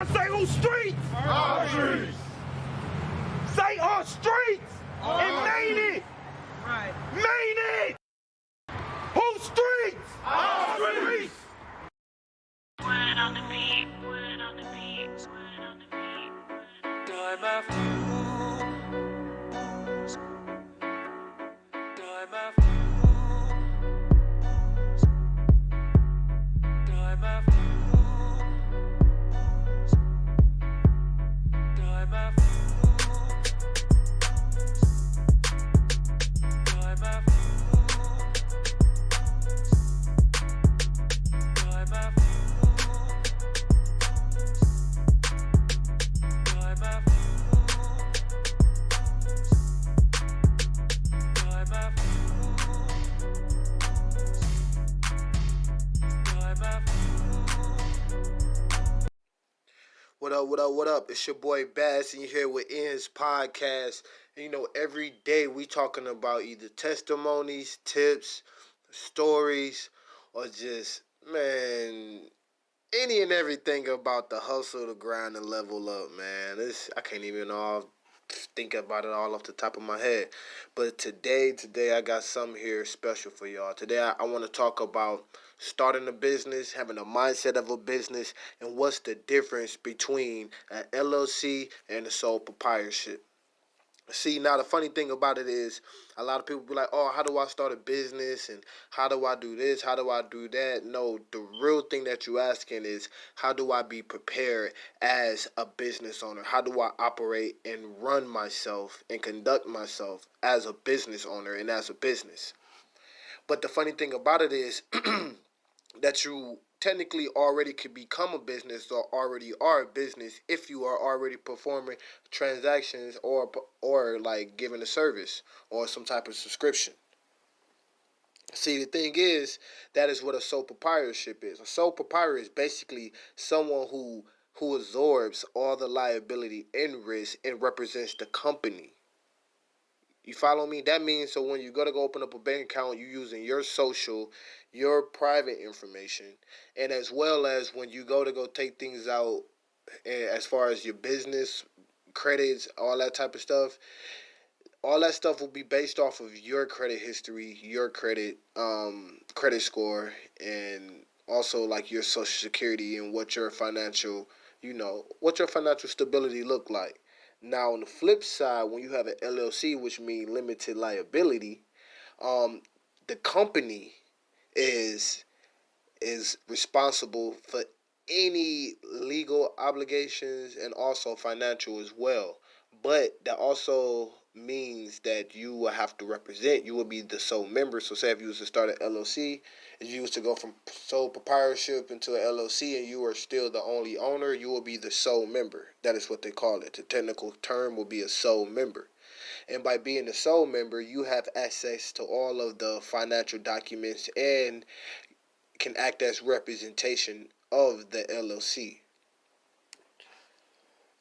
Say on streets. Our streets. Say on streets. And made it. Right. Made it. Whose streets? Our streets. Word on the beat, word on the beat, word on the beat. Time after time after time after time after time after time after What up, what up, what up? It's your boy Bazz, and you're here with ENDS Podcast. And you know, every day we talking about either testimonies, tips, stories, or just, man, any and everything about the hustle, the grind, and level up, man. I can't even think about it all off the top of my head. But today I got something here special for y'all. Today I want to talk about starting a business, having a mindset of a business, and what's the difference between an LLC and a sole proprietorship. See, now the funny thing about it is a lot of people be like, oh, how do I start a business and how do I do this? How do I do that? No, the real thing that you're asking is how do I be prepared as a business owner? How do I operate and run myself and conduct myself as a business owner and as a business? But the funny thing about it is that you technically already could become a business or already are a business if you are already performing transactions or like giving a service or some type of subscription. See, the thing is, that is what a sole proprietorship is. A sole proprietor is basically someone who absorbs all the liability and risk and represents the company. You follow me? That means so when you go open up a bank account, you're using your social, your private information, and as well as when you go take things out, as far as your business, credits, all that type of stuff, all that stuff will be based off of your credit history, your credit score, and also like your social security and what your financial stability look like. Now, on the flip side, when you have an LLC, which means limited liability, the company is responsible for any legal obligations and also financial as well. But that also means that you will have to represent. You will be the sole member. So say if you was to start an LLC, if you was to go from sole proprietorship into an LLC and you are still the only owner, you will be the sole member. That is what they call it. The technical term will be a sole member. And by being a sole member, you have access to all of the financial documents and can act as representation of the LLC.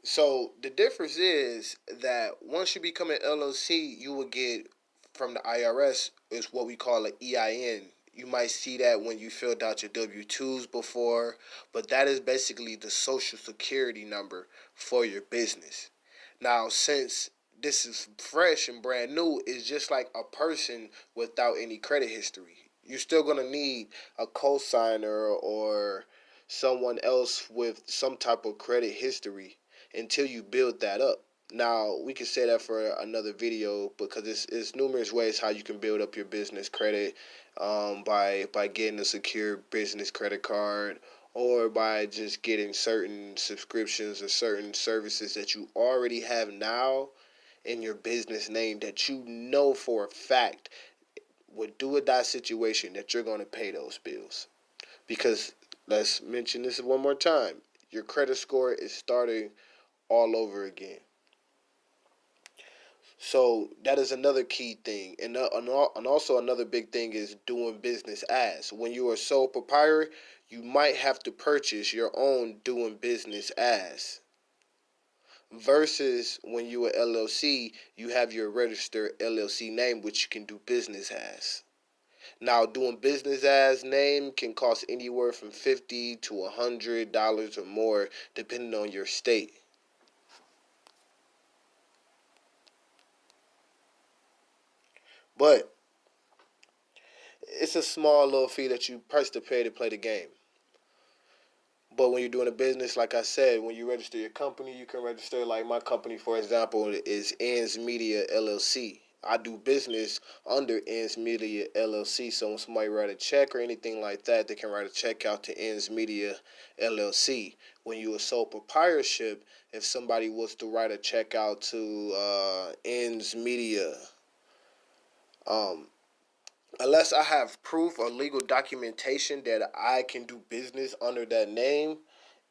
So the difference is that once you become an LLC, you will get from the IRS is what we call an EIN. You might see that when you filled out your W-2s before, but that is basically the social security number for your business. Now, since this is fresh and brand new, it's just like a person without any credit history. You're still going to need a cosigner or someone else with some type of credit history until you build that up. Now, we can say that for another video because it's numerous ways how you can build up your business credit by getting a secure business credit card or by just getting certain subscriptions or certain services that you already have now in your business name that you know for a fact would do or die situation that you're going to pay those bills. Because let's mention this one more time. Your credit score is starting all over again. So that is another key thing. And also another big thing is doing business as. When you are a sole proprietor, you might have to purchase your own doing business as. Versus when you are LLC, you have your registered LLC name, which you can do business as. Now, doing business as name can cost anywhere from $50 to $100 or more, depending on your state. But it's a small little fee that you press to pay to play the game. But when you're doing a business, like I said, when you register your company, you can register, like my company, for example, is ENDS Media LLC. I do business under ENDS Media LLC. So when somebody write a check or anything like that, they can write a check out to ENDS Media LLC. When you a sole proprietorship, if somebody was to write a check out to ENDS Media, unless I have proof or legal documentation that I can do business under that name,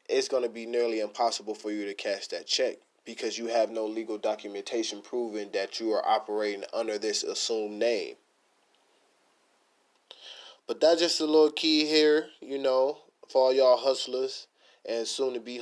it's going to be nearly impossible for you to cash that check because you have no legal documentation proving that you are operating under this assumed name. But that's just a little key here, for all y'all hustlers and soon to be